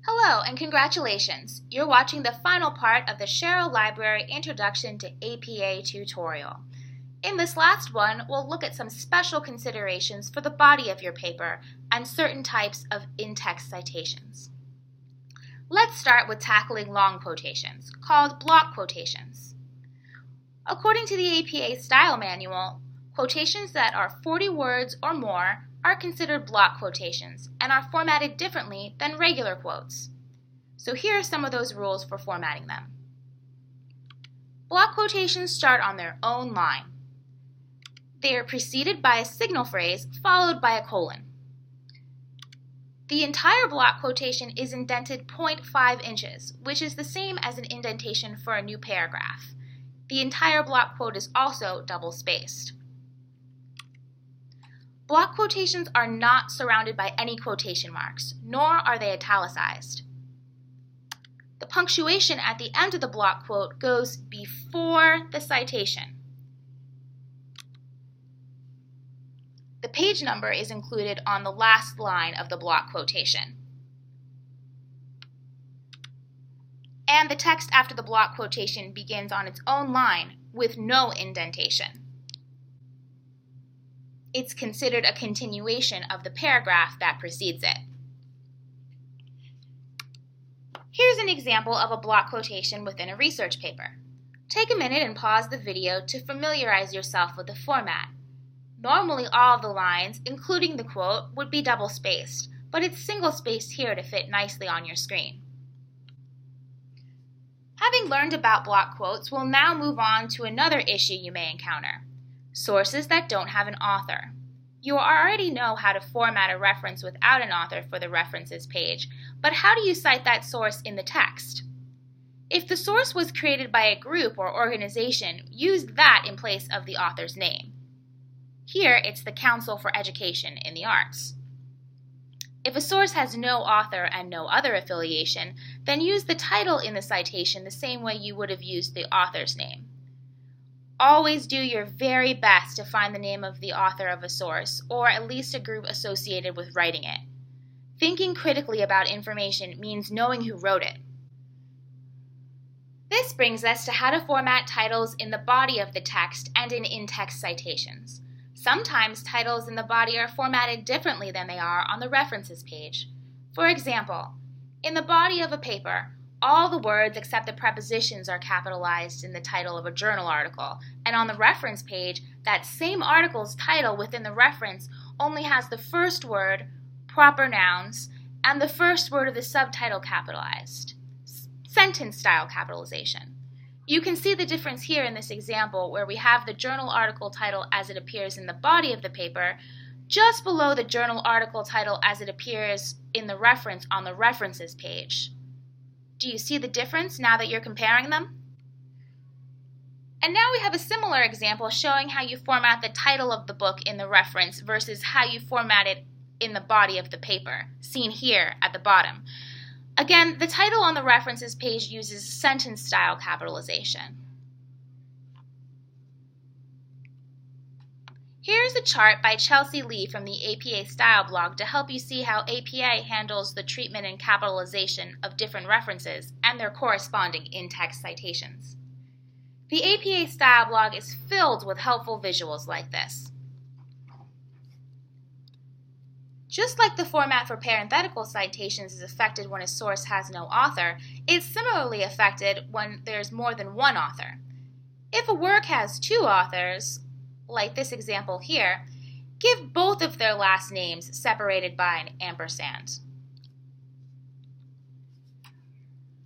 Hello and congratulations! You're watching the final part of the Sherrill Library Introduction to APA tutorial. In this last one, we'll look at some special considerations for the body of your paper and certain types of in-text citations. Let's start with tackling long quotations, called block quotations. According to the APA Style Manual, quotations that are 40 words or more are considered block quotations and are formatted differently than regular quotes. So here are some of those rules for formatting them. Block quotations start on their own line. They are preceded by a signal phrase followed by a colon. The entire block quotation is indented 0.5 inches, which is the same as an indentation for a new paragraph. The entire block quote is also double-spaced. Block quotations are not surrounded by any quotation marks, nor are they italicized. The punctuation at the end of the block quote goes before the citation. The page number is included on the last line of the block quotation. And the text after the block quotation begins on its own line with no indentation. It's considered a continuation of the paragraph that precedes it. Here's an example of a block quotation within a research paper. Take a minute and pause the video to familiarize yourself with the format. Normally all of the lines, including the quote, would be double-spaced, but it's single-spaced here to fit nicely on your screen. Having learned about block quotes, we'll now move on to another issue you may encounter. Sources that don't have an author. You already know how to format a reference without an author for the references page, but how do you cite that source in the text? If the source was created by a group or organization, use that in place of the author's name. Here, it's the Council for Education in the Arts. If a source has no author and no other affiliation, then use the title in the citation the same way you would have used the author's name. Always do your very best to find the name of the author of a source, or at least a group associated with writing it. Thinking critically about information means knowing who wrote it. This brings us to how to format titles in the body of the text and in-text citations. Sometimes titles in the body are formatted differently than they are on the references page. For example, in the body of a paper, all the words except the prepositions are capitalized in the title of a journal article, and on the reference page, that same article's title within the reference only has the first word, proper nouns, and the first word of the subtitle capitalized. Sentence-style capitalization. You can see the difference here in this example where we have the journal article title as it appears in the body of the paper, just below the journal article title as it appears in the reference on the references page. Do you see the difference now that you're comparing them? And now we have a similar example showing how you format the title of the book in the reference versus how you format it in the body of the paper, seen here at the bottom. Again, the title on the references page uses sentence-style capitalization. Here's a chart by Chelsea Lee from the APA Style blog to help you see how APA handles the treatment and capitalization of different references and their corresponding in-text citations. The APA Style blog is filled with helpful visuals like this. Just like the format for parenthetical citations is affected when a source has no author, it's similarly affected when there's more than one author. If a work has two authors, like this example here, give both of their last names separated by an ampersand.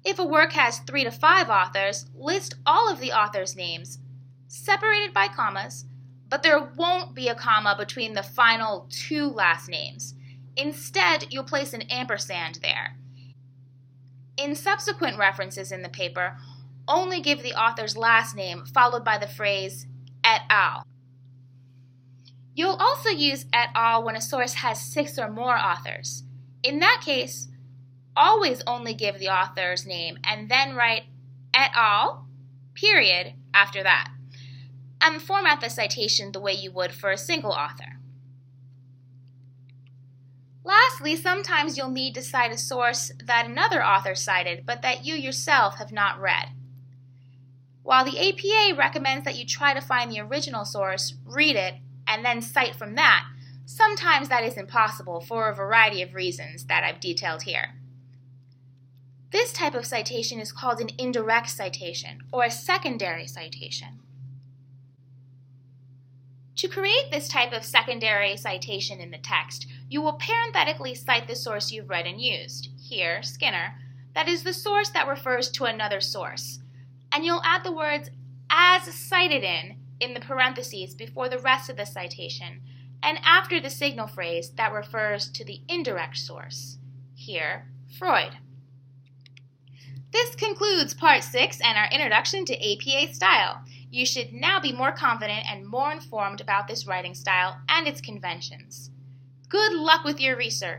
If a work has 3 to 5 authors, list all of the authors' names separated by commas, but there won't be a comma between the final 2 last names. Instead, you'll place an ampersand there. In subsequent references in the paper, only give the author's last name followed by the phrase et al. You'll also use et al. When a source has 6 or more authors. In that case, always only give the author's name and then write et al., period, after that, and format the citation the way you would for a single author. Lastly, sometimes you'll need to cite a source that another author cited, but that you yourself have not read. While the APA recommends that you try to find the original source, read it, and then cite from that, sometimes that is impossible for a variety of reasons that I've detailed here. This type of citation is called an indirect citation, or a secondary citation. To create this type of secondary citation in the text, you will parenthetically cite the source you've read and used, here, Skinner, that is the source that refers to another source, and you'll add the words as cited in the parentheses before the rest of the citation, and after the signal phrase that refers to the indirect source, here, Freud. This concludes Part 6 and our introduction to APA style. You should now be more confident and more informed about this writing style and its conventions. Good luck with your research!